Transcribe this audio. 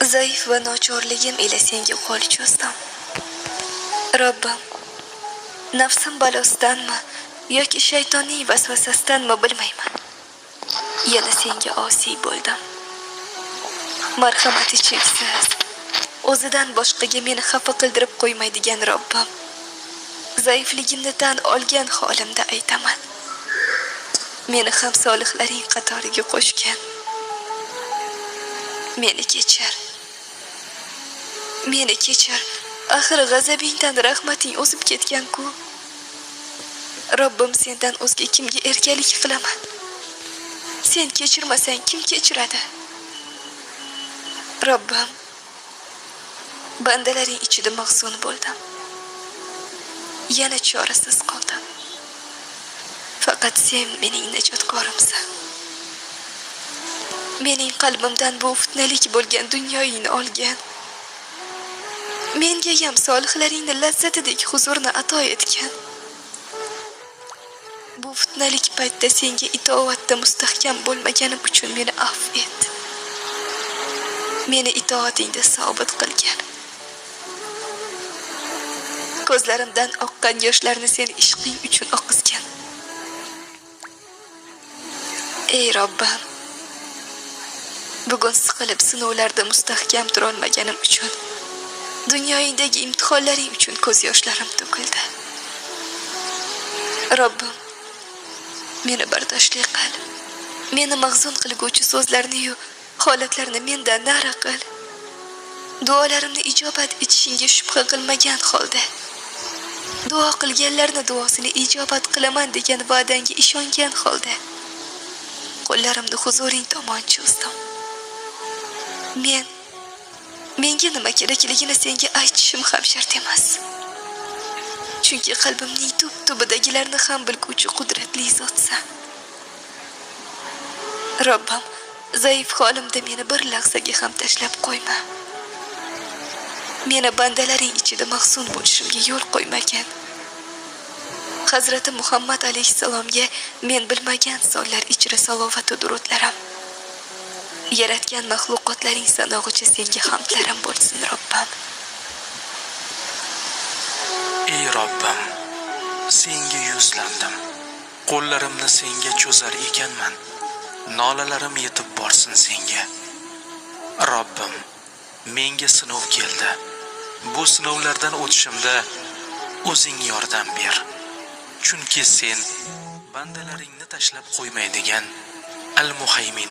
Zaif va nochorligim ila senga qo'l cho'zdim. Robbim, nafsim balosidanmi yoki shaytonning vasvasasidanmi bilmayman. Yana senga osiy bo'ldim. Marhamati cheksiz, o'zidan boshqaga meni xafa qildirib qo'ymaydigan Robbim. Zaifligimni tan olgan holimda aytaman. Meni ham solihlaring qatoriga qo'shgan. Meni kechir. Meni kechir. Axir g'azabingdan rahmating o'zib ketgan-ku. Robbim, sendan o'zga kimga erkalik qilaman? Sen kechirmasang kim kechiradi? Robbim, bandalaring ichida mahzun bo'ldim. Yana chorasiz qoldim. Faqat sen mening najotkorimsan. Mening qalbimdan bu fitnalik bo'lgan dunyoyingni olgan. Menga ham solihlaringni lazzatidek huzurni ato etgan. Bu fitnalik paytda senga itoatda mustahkam bo'lmaganim uchun meni afv et. Meni itoatingda sobit qilgan. Ko'zlarimdan oqqan yoshlarni sen ishqing uchun oqizgan. Ey Robbim, bugun siqilib sinovlarda mustahkam turolmaganim uchun, dunyoyingdagi imtihonlaring uchun ko'z yoshlarim to'kildi. Robbim, meni bardoshli qil. Meni mahzun qilguvchi so'zlarni-yu holatlarni mendan nari qil. Duolarimni ijobat etishingga shubha qilmagan holda, duo qilganlarning duosini ijobat qilaman degan va'dangga ishongan holda, qo'llarimni huzuring tomon cho'zdim. Menga nima kerakligini senga aytishim ham shart emas. Chunki qalbimning tub-tubidagilarni ham bilguvchi qudratli zotsan. Robbim, zaif holimda meni bir lahzaga ham tashlab qo'yma. Meni bandalaring ichida mahzun bo'lishimga yo'l qo'ymagan. Hazrati Muhammad alayhisalomga men bilmagan sonlar ichra salovat va durudlarim. Yaratgan mahluqotlaring sanog'icha senga hamdlarim bo'lsin, Robbim. Ey Robbim, senga yuzlandim. Qo'llarimni senga cho'zar ekanman. Nolalarim yetib borsin senga. Robbim, menga sinov keldi. Bu sinovlardan o'tishimda o'zing yordam ber. Chunki sen bandalaringni tashlab qo'ymaydigan Al-Muhaymin